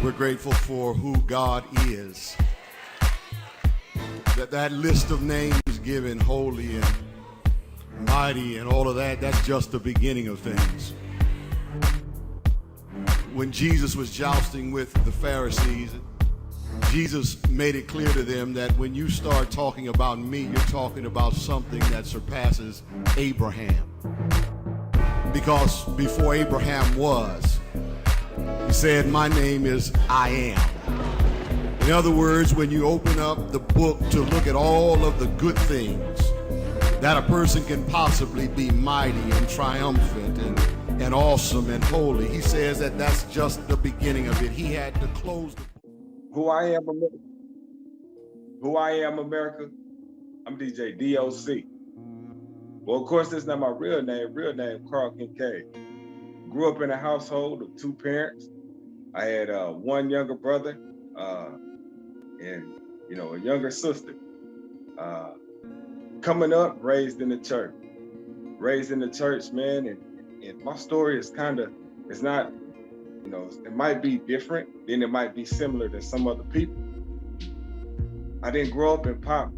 We're grateful for who God is. That list of names given, holy and mighty and all of that, that's just the beginning of things. When Jesus was jousting with the Pharisees, Jesus made it clear to them that when you start talking about me, you're talking about something that surpasses Abraham. Because before Abraham was, he said, my name is I am. In other words, when you open up the book to look at all of the good things that a person can possibly be mighty and triumphant and awesome and holy, he says that that's just the beginning of it. He had to close the book. Who I am, America. Who I am, America. I'm DJ D.O.C. Well, of course, that's not my real name. Real name, Carl Kincaid. Grew up in a household of two parents. I had one younger brother and, a younger sister. Coming up, raised in the church. Raised in the church, man, and my story is it's not, it might be different, then it might be similar to some other people. I didn't grow up in poverty.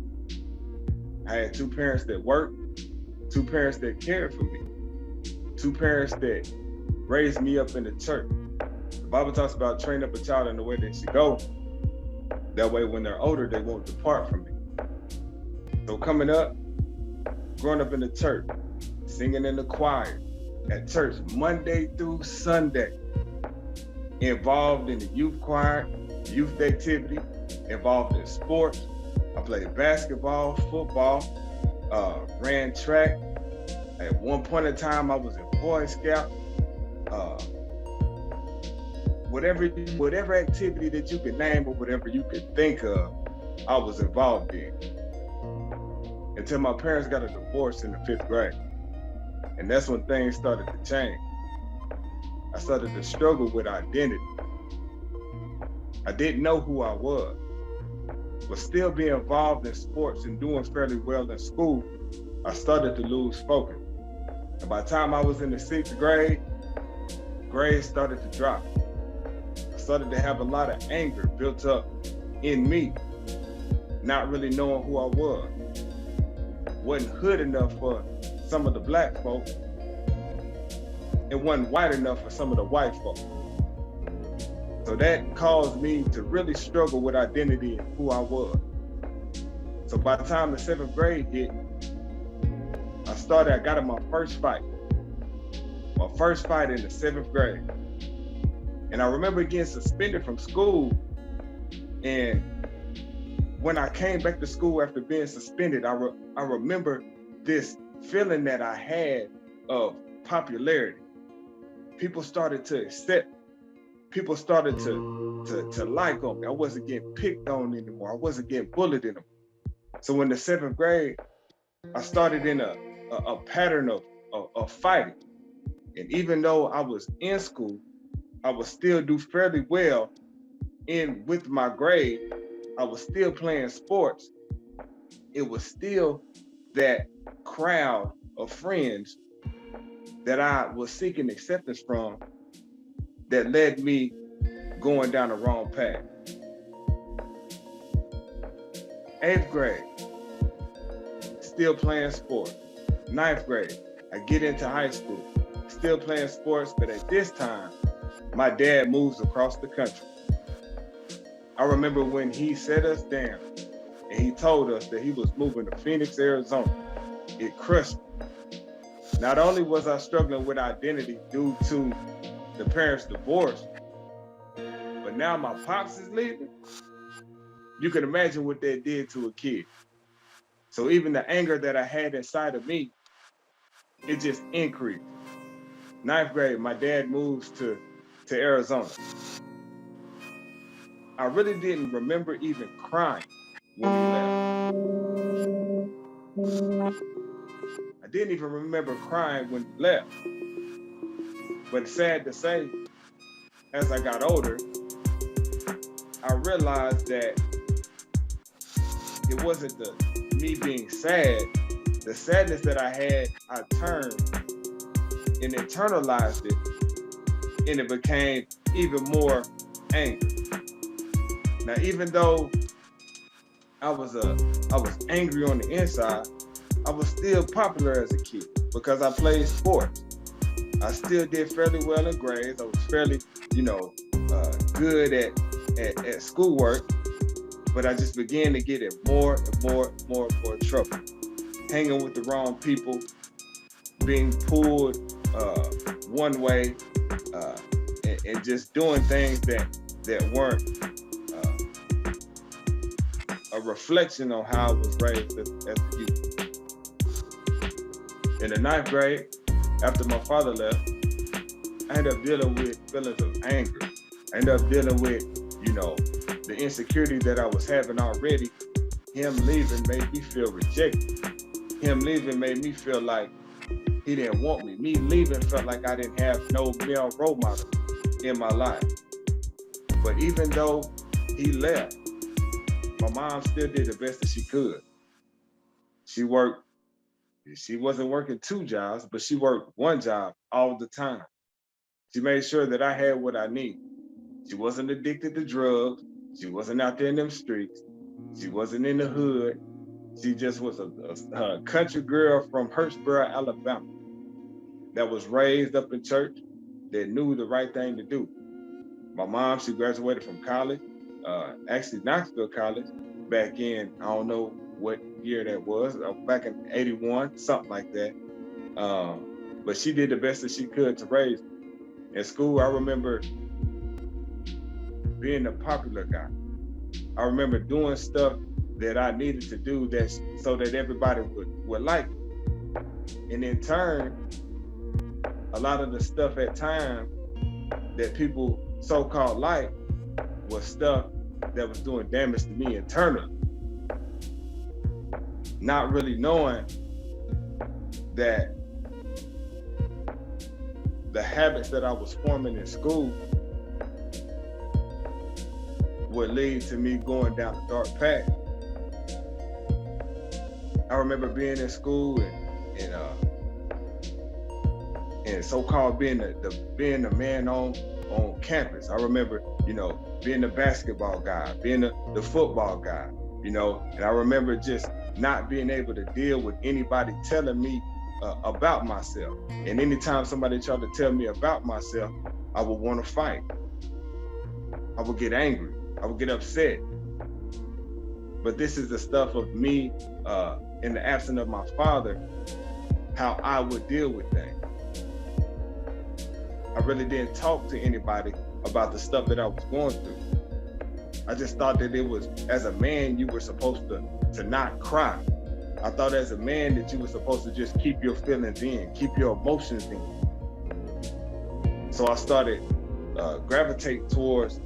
I had two parents that worked, two parents that cared for me, two parents that raised me up in the church. The Bible talks about train up a child in the way they should go. That way, when they're older, they won't depart from it. So coming up, growing up in the church, singing in the choir, at church Monday through Sunday, involved in the youth choir, youth activity, involved in sports. I played basketball, football, ran track. At one point in time, I was a Boy Scout. Whatever activity that you could name or whatever you could think of, I was involved in. Until my parents got a divorce in the 5th grade. And that's when things started to change. I started to struggle with identity. I didn't know who I was, but still being involved in sports and doing fairly well in school, I started to lose focus. And by the time I was in the 6th grade, grades started to drop. I started to have a lot of anger built up in me, not really knowing who I was. Wasn't hood enough for some of the black folk. It wasn't white enough for some of the white folk. So that caused me to really struggle with identity and who I was. So by the time the 7th grade hit, I got in my first fight. My first fight in the 7th grade. And I remember getting suspended from school. And when I came back to school after being suspended, I remember this feeling that I had of popularity. People started to accept. People started to like on me. I wasn't getting picked on anymore. I wasn't getting bullied anymore. So in the 7th grade, I started in a pattern of fighting. And even though I was in school, I would still do fairly well with my grade. I was still playing sports. It was still that crowd of friends that I was seeking acceptance from that led me going down the wrong path. 8th grade, still playing sports. 9th grade, I get into high school, still playing sports, but at this time, my dad moves across the country. I remember when he set us down and he told us that he was moving to Phoenix, Arizona. It crushed me. Not only was I struggling with identity due to the parents' divorce, but now my pops is leaving. You can imagine what that did to a kid. So even the anger that I had inside of me, it just increased. 9th grade, my dad moves to Arizona. I really didn't remember even crying when we left. I didn't even remember crying when we left. But sad to say, as I got older, I realized that it wasn't me being sad. The sadness that I had, I turned and internalized it, and it became even more anger. Now, even though I was angry on the inside, I was still popular as a kid because I played sports. I still did fairly well in grades. I was fairly, good at schoolwork, but I just began to get in more and more trouble. Hanging with the wrong people, being pulled one way, and just doing things that weren't a reflection on how I was raised as a youth. In the 9th grade, after my father left, I ended up dealing with feelings of anger. I ended up dealing with, the insecurity that I was having already. Him leaving made me feel rejected. Him leaving made me feel like he didn't want me. Me leaving felt like I didn't have no male role model in my life. But even though he left, my mom still did the best that she could. She wasn't working 2 jobs, but she worked 1 job all the time. She made sure that I had what I needed. She wasn't addicted to drugs. She wasn't out there in them streets. She wasn't in the hood. She just was a country girl from Hurtsboro, Alabama, that was raised up in church, that knew the right thing to do. My mom, she graduated from college, actually Knoxville College, back in, I don't know what year that was, back in 81, something like that. But she did the best that she could to raise me. In school, I remember being the popular guy. I remember doing stuff that I needed to do so that everybody would like me. And in turn, a lot of the stuff at times that people so-called like was stuff that was doing damage to me internally. Not really knowing that the habits that I was forming in school would lead to me going down a dark path. I remember being in school and so-called being the man on campus. I remember, being the basketball guy, being the football guy, and I remember just not being able to deal with anybody telling me about myself. And anytime somebody tried to tell me about myself, I would want to fight. I would get angry. I would get upset. But this is the stuff of me, in the absence of my father, how I would deal with things. I really didn't talk to anybody about the stuff that I was going through. I just thought that it was, as a man, you were supposed to not cry. I thought as a man that you were supposed to just keep your feelings in, keep your emotions in. So I started gravitate towards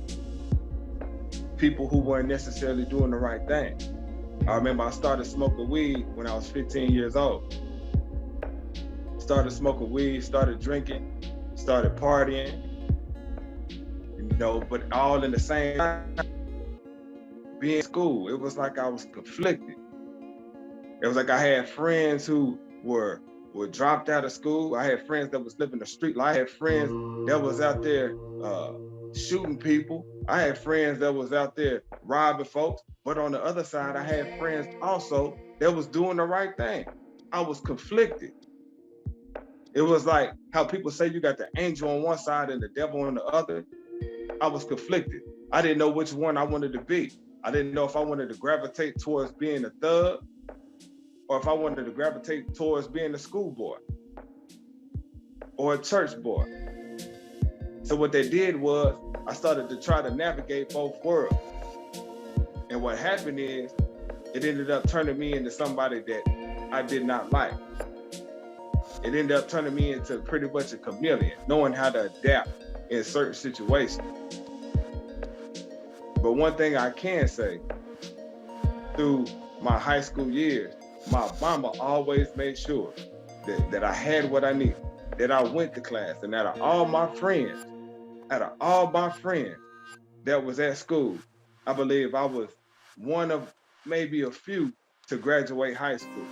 people who weren't necessarily doing the right thing. I remember I started smoking weed when I was 15 years old. Started smoking weed, started drinking, started partying, but all in the same time, being in school, it was like I was conflicted. It was like I had friends who were dropped out of school. I had friends that was living the street life. I had friends that was out there shooting people. I had friends that was out there robbing folks. But on the other side, I had friends also that was doing the right thing. I was conflicted. It was like how people say you got the angel on one side and the devil on the other. I was conflicted. I didn't know which one I wanted to be. I didn't know if I wanted to gravitate towards being a thug or if I wanted to gravitate towards being a schoolboy or a church boy. So what they did was I started to try to navigate both worlds. And what happened is it ended up turning me into somebody that I did not like. It ended up turning me into pretty much a chameleon, knowing how to adapt in certain situations. But one thing I can say, through my high school years, my mama always made sure that I had what I needed, that I went to class, and out of all my friends that was at school, I believe I was one of maybe a few to graduate high school.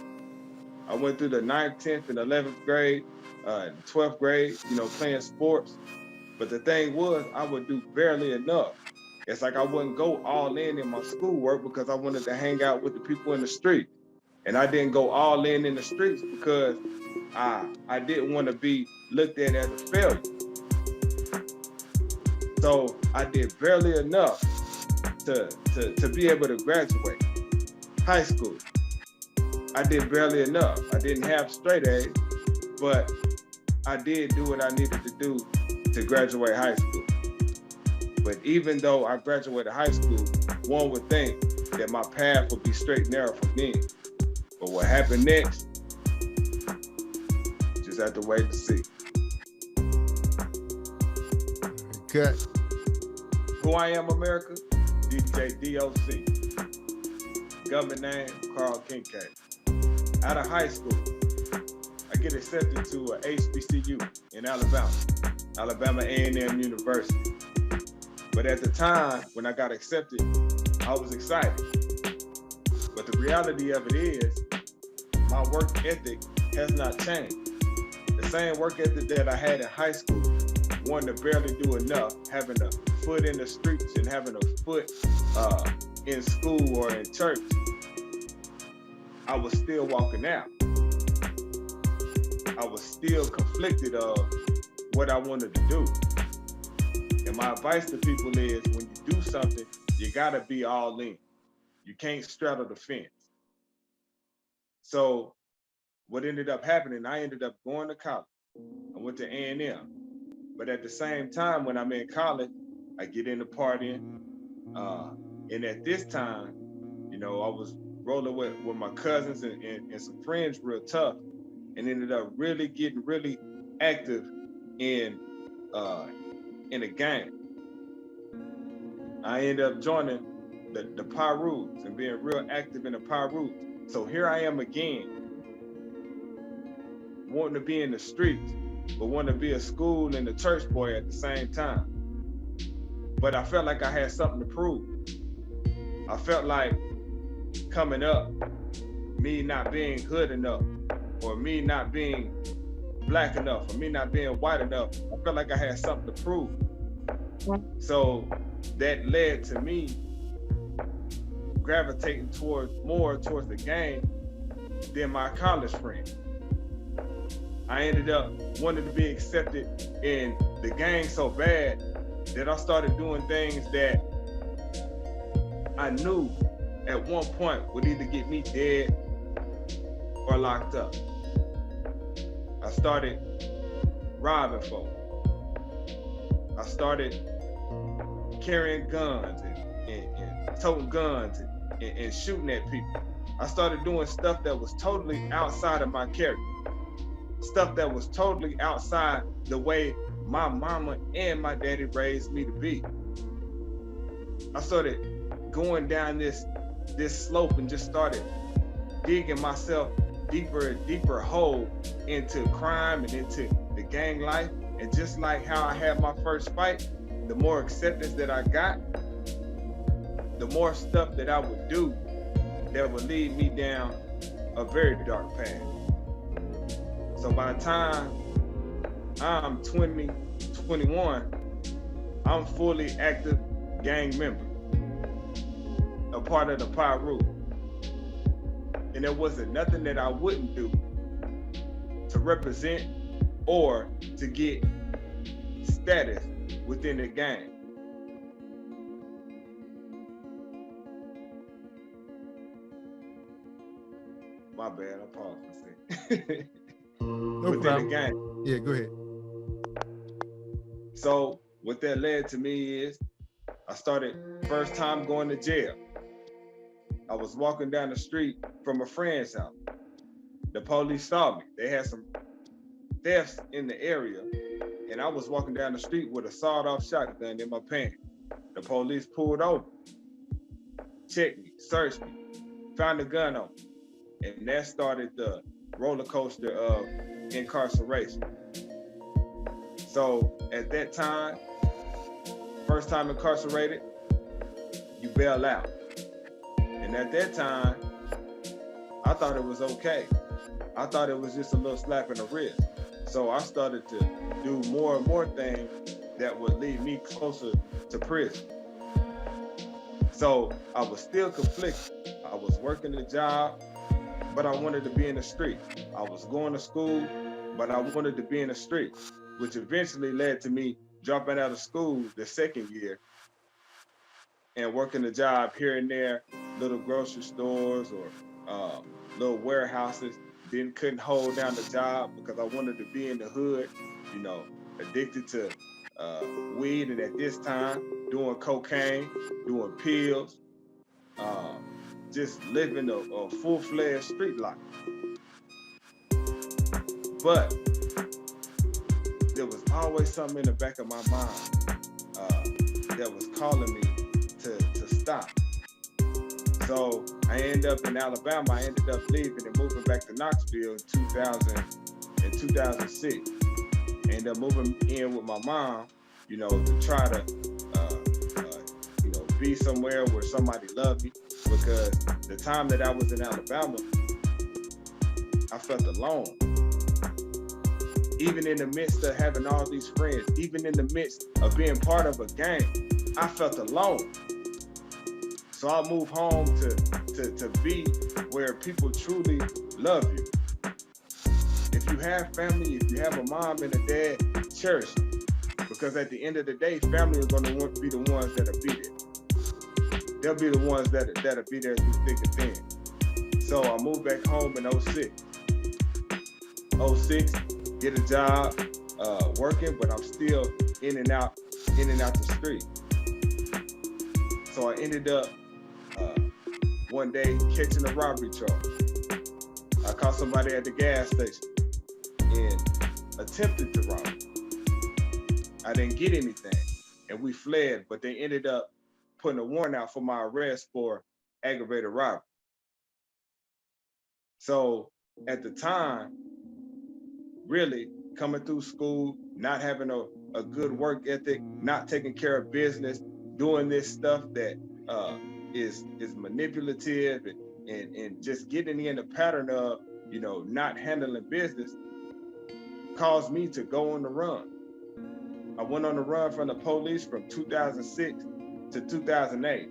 I went through the 9th, 10th, and 11th grade, 12th grade, playing sports. But the thing was, I would do barely enough It's like I wouldn't go all in my schoolwork because I wanted to hang out with the people in the street. And I didn't go all in the streets because I didn't want to be looked at as a failure. So I did barely enough to be able to graduate high school. I did barely enough. I didn't have straight A's, but I did do what I needed to do to graduate high school. But even though I graduated high school, one would think that my path would be straight and narrow from then. But what happened next, just have to wait to see. Okay. Who I am, America? DJ D.O.C. Government name, Carl Kincaid. Out of high school, I get accepted to a HBCU in Alabama, Alabama A&M University. But at the time, when I got accepted, I was excited. But the reality of it is, my work ethic has not changed. The same work ethic that I had in high school, wanting to barely do enough, having a foot in the streets and having a foot in school or in church, I was still walking out. I was still conflicted of what I wanted to do. And my advice to people is, when you do something, you gotta be all in. You can't straddle the fence. So what ended up happening, I ended up going to college. I went to A&M. But at the same time, when I'm in college, I get into partying. And at this time, you know, I was rolling with my cousins and some friends real tough, and ended up really getting really active in a gang. I ended up joining the Pyrus and being real active in the Pyrus. So here I am again, wanting to be in the streets, but wanting to be a school and a church boy at the same time. But I felt like I had something to prove. I felt like coming up, me not being good enough, or me not being black enough, or me not being white enough, I felt like I had something to prove. So that led to me gravitating more towards the game than my college friends. I ended up wanting to be accepted in the gang so bad that I started doing things that I knew at one point would either get me dead or locked up. I started robbing folks. I started carrying guns and toting guns and shooting at people. I started doing stuff that was totally outside of my character. Stuff that was totally outside the way my mama and my daddy raised me to be. I started going down this slope and just started digging myself deeper and deeper hole into crime and into the gang life. And just like how I had my first fight, the more acceptance that I got, the more stuff that I would do that would lead me down a very dark path. So by the time I'm 20, 21, I'm fully active gang member, a part of the Pyru. And there wasn't nothing that I wouldn't do to represent or to get status within the gang. My bad, I paused for a second. No within problem. the gang. Yeah, go ahead. So what that led to me is I started first time going to jail. I was walking down the street from a friend's house. The police saw me. They had some thefts in the area, and I was walking down the street with a sawed-off shotgun in my pants. The police pulled over, checked me, searched me, found a gun on me, and that started the roller coaster of incarceration. So at that time, first time incarcerated, you bail out. And at that time, I thought it was okay. I thought it was just a little slap in the wrist. So I started to do more and more things that would lead me closer to prison. So I was still conflicted. I was working a job, but I wanted to be in the street. I was going to school, but I wanted to be in the street, which eventually led to me dropping out of school the second year and working a job here and there, little grocery stores or little warehouses. Couldn't hold down the job because I wanted to be in the hood, you know, addicted to weed, and at this time doing cocaine, doing pills, uh, just living a full-fledged street life. But there was always something in the back of my mind that was calling me to stop. So I ended up in Alabama. I ended up leaving and moving back to Knoxville in 2006. I ended up moving in with my mom, you know, to try to, you know, be somewhere where somebody loved me. Because the time that I was in Alabama, I felt alone. Even in the midst of having all these friends, even in the midst of being part of a gang, I felt alone. So I moved home to be where people truly love you. If you have family, if you have a mom and a dad, cherish them. Because at the end of the day, family are going to be the ones that'll be there. They'll be the ones that'll be there through thick and thin. So I moved back home in 06. 06, get a job, working, but I'm still in and out the street. So I ended up one day catching a robbery charge. I caught somebody at the gas station and attempted to rob me. I didn't get anything, and we fled, but they ended up putting a warrant out for my arrest for aggravated robbery. So at the time, really coming through school, not having a good work ethic, not taking care of business, doing this stuff that is manipulative and just getting in the pattern of, you know, not handling business, caused me to go on the run. I went on the run from the police from 2006 to 2008.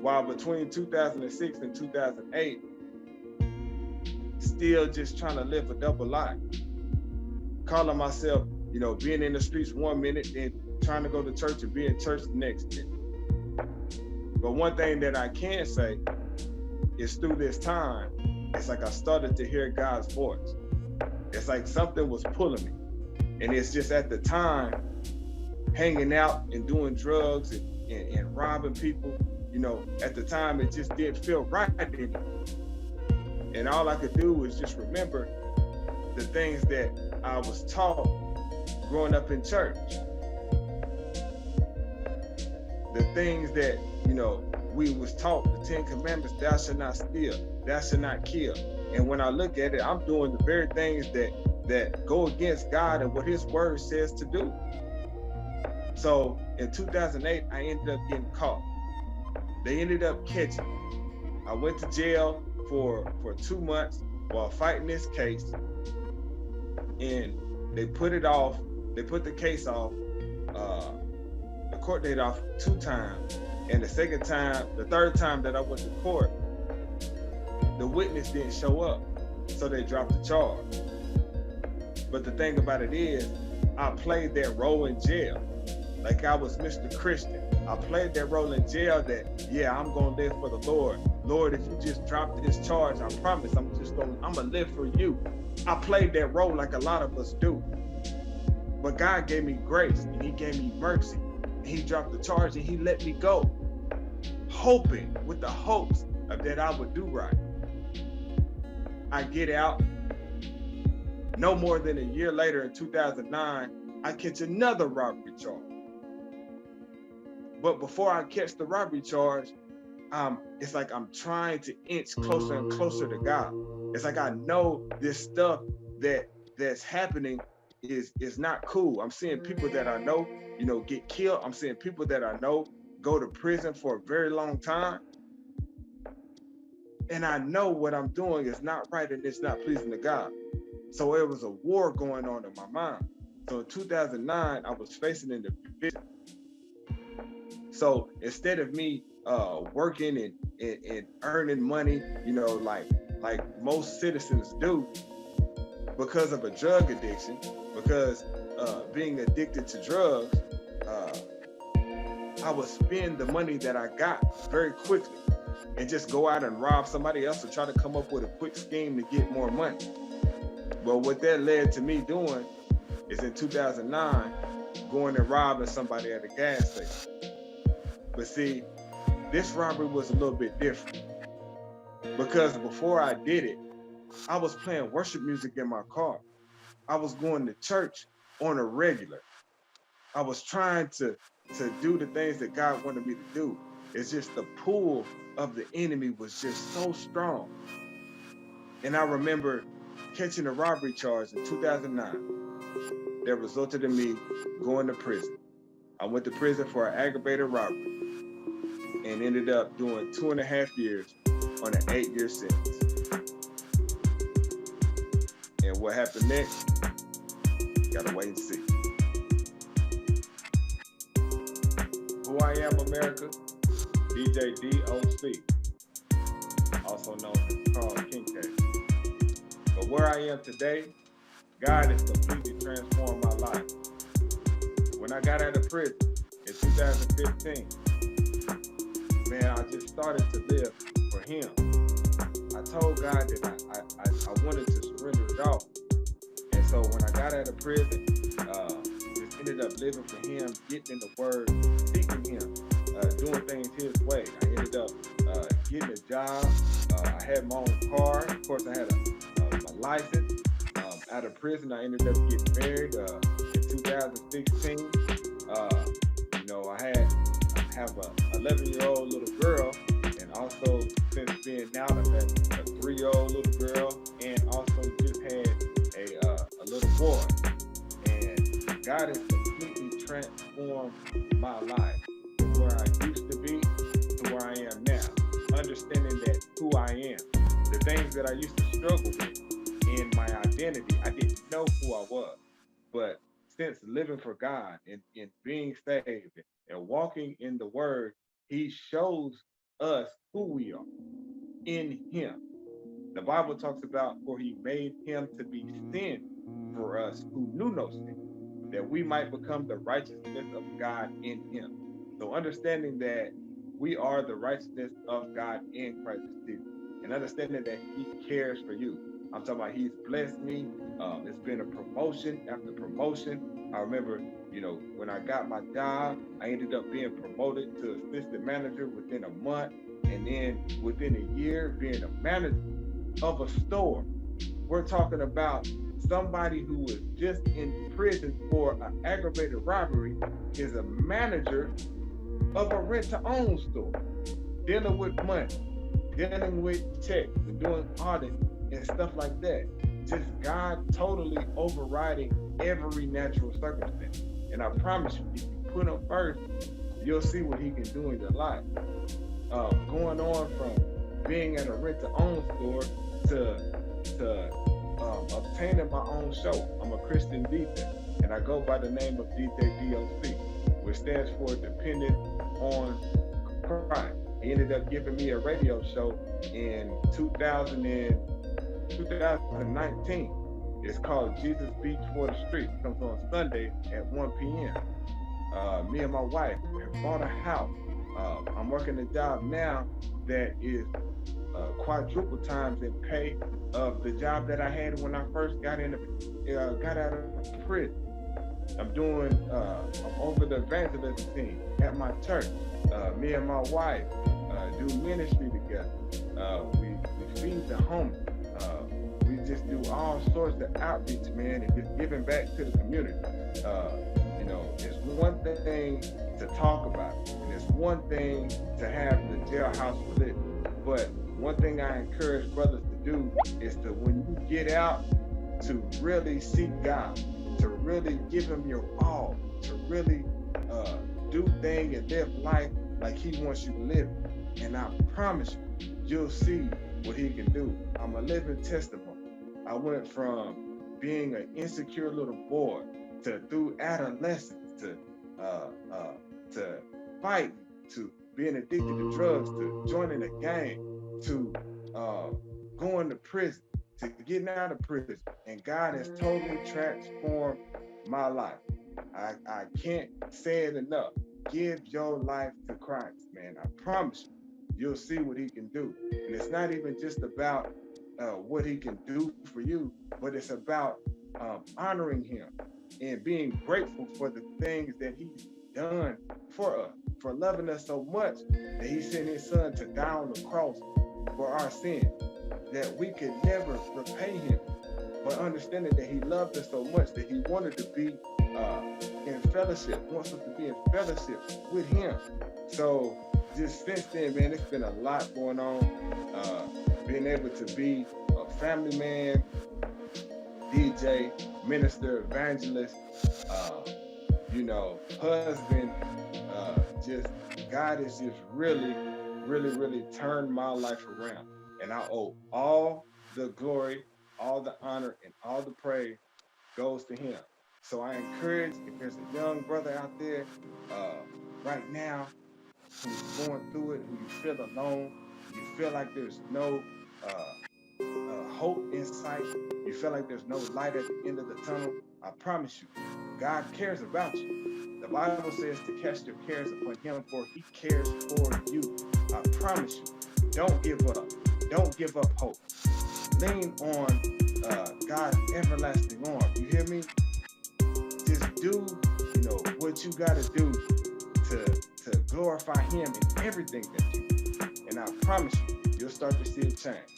While between 2006 and 2008, still just trying to live a double life. Calling myself, you know, being in the streets 1 minute and trying to go to church and be in church the next minute. But one thing that I can say is through this time, it's like I started to hear God's voice. It's like something was pulling me. And it's just at the time, hanging out and doing drugs and robbing people, you know, at the time, it just didn't feel right anymore. And all I could do was just remember the things that I was taught growing up in church. The things that, you know, we was taught, the 10 Commandments, thou shalt not steal, thou shalt not kill. And when I look at it, I'm doing the very things that go against God and what his word says to do. So in 2008, I ended up getting caught. They ended up catching me. I went to jail for 2 months while fighting this case, and they put it off. They put the case off, the court date off 2 times, and the third time that I went to court, the witness didn't show up, so they dropped the charge. But the thing about it is, I played that role in jail, like I was Mr. Christian. I played that role in jail that, yeah, I'm gonna live for the Lord. Lord, if you just drop this charge, I promise I'm gonna live for you. I played that role like a lot of us do. But God gave me grace and he gave me mercy. And he dropped the charge and he let me go, hoping with the hopes of that I would do right. I get out. No more than a year later in 2009, I catch another robbery charge. But before I catch the robbery charge, it's like I'm trying to inch closer and closer to God. It's like I know this stuff that's happening is not cool. I'm seeing people that I know, you know, get killed. I'm seeing people that I know go to prison for a very long time. And I know what I'm doing is not right and it's not pleasing to God. So it was a war going on in my mind. So in 2009, I was facing an eviction. So instead of me working and earning money, like most citizens do, because of a drug addiction, because being addicted to drugs, uh, I would spend the money that I got very quickly and just go out and rob somebody else or try to come up with a quick scheme to get more money. Well, what that led to me doing is in 2009, going and robbing somebody at a gas station. But see, this robbery was a little bit different because before I did it, I was playing worship music in my car. I was going to church on a regular. I was trying to do the things that God wanted me to do. It's just the pull of the enemy was just so strong. And I remember catching a robbery charge in 2009 that resulted in me going to prison. I went to prison for an aggravated robbery and ended up doing 2.5 years on an 8-year sentence. And what happened next? Gotta wait and see. Who I am, America? DJ D.O.C, also known as Carl King. But where I am today, God has completely transformed my life. When I got out of prison in 2015, man, I just started to live for Him. I told God that I wanted to surrender it all. And so when I got out of prison, just ended up living for Him, getting in the Word, seeking Him, doing things His way. I ended up getting a job. I had my own car. Of course, I had a license. Out of prison, I ended up getting married in 2016. I have a 11-year-old little girl, and also since being out, I've had a 3-year-old little girl, and also just had a little boy. And God has completely transformed my life from where I used to be to where I am now. Understanding that who I am, the things that I used to struggle with in my identity, I didn't know who I was. But since living for God and being saved and walking in the Word, He shows us who we are in Him. The Bible talks about, for He made Him to be sin for us who knew no sin, that we might become the righteousness of God in Him. So understanding that we are the righteousness of God in Christ Jesus, and understanding that He cares for you. I'm talking about He's blessed me. It's been a promotion after promotion. I remember, when I got my job, I ended up being promoted to assistant manager within a month, and then within a year being a manager of a store. We're talking about somebody who was just in prison for an aggravated robbery is a manager of a rent-to-own store, dealing with money, dealing with checks, and doing audit and stuff like that. Just God totally overriding every natural circumstance. And I promise you, if you put Him first, you'll see what He can do in your life. Going on from being at a rent-to-own store to obtaining my own show. I'm a Christian DJ, and I go by the name of DJ D.O.C, which stands for Dependent on Christ. He ended up giving me a radio show in 2019. It's called Jesus Beats for the Street. It comes on Sunday at 1 p.m. Me and my wife have bought a house. I'm working a job now that is quadruple times in pay of the job that I had when I first got out of prison. I'm over the evangelism team at my church. Me and my wife do ministry together. We feed the homeless. We just do all sorts of outreach, man, and just giving back to the community. It's one thing to talk about, and it's one thing to have the jailhouse religion. But one thing I encourage brothers to do is to, when you get out, to really seek God, to really give Him your all, to really do things and live life like He wants you to live. And I promise you, you'll see what He can do. I'm a living testimony. I went from being an insecure little boy to, through adolescence, to fighting, to being addicted to drugs, to joining a gang, to going to prison, to getting out of prison. And God has totally transformed my life. I can't say it enough. Give your life to Christ, man. I promise you, you'll see what he can do. And it's not even just about what he can do for you, but it's about honoring him and being grateful for the things that he's done for us, for loving us so much that he sent his son to die on the cross for our sins, that we could never repay him. But understanding that he loved us so much that he wanted to be in fellowship, wants us to be in fellowship with him. So just since then, man, it's been a lot going on. Being able to be a family man, DJ, minister, evangelist, husband, just God has just really turned my life around. And I owe all the glory, all the honor, and all the praise goes to him. So I encourage, if there's a young brother out there right now who's going through it, who you feel alone, you feel like there's no hope in sight, you feel like there's no light at the end of the tunnel, I promise you, God cares about you. The Bible says to cast your cares upon him, for he cares for you. I promise you, don't give up. Don't give up hope. Lean on God's everlasting arm. You hear me? Just do, what you got to do to glorify him in everything that you do. And I promise you, you'll start to see a change.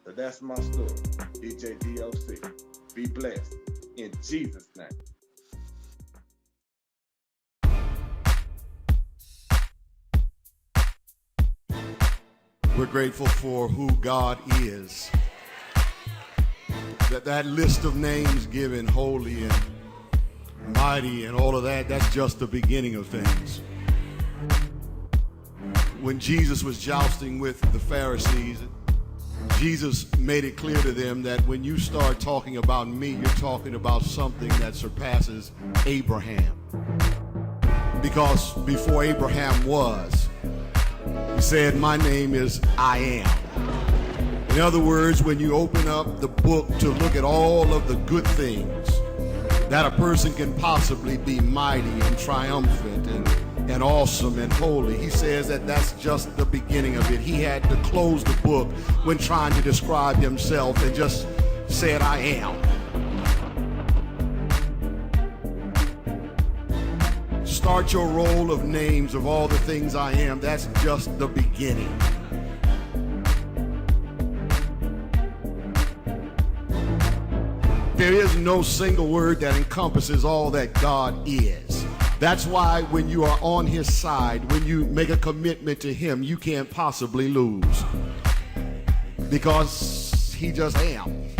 So that's my story. DJ D.O.C. Be blessed. In Jesus' name. We're grateful for who God is. That list of names given, holy and mighty and all of that, that's just the beginning of things. When Jesus was jousting with the Pharisees, Jesus made it clear to them that when you start talking about me, you're talking about something that surpasses Abraham. Because before Abraham was, he said, my name is I am. In other words, when you open up the book to look at all of the good things that a person can possibly be mighty and triumphant and awesome and holy, he says that that's just the beginning of it. He had to close the book when trying to describe himself and just said, I am. Start your roll of names of all the things I am. That's just the beginning. There is no single word that encompasses all that God is. That's why when you are on his side, when you make a commitment to him, you can't possibly lose. Because he just am.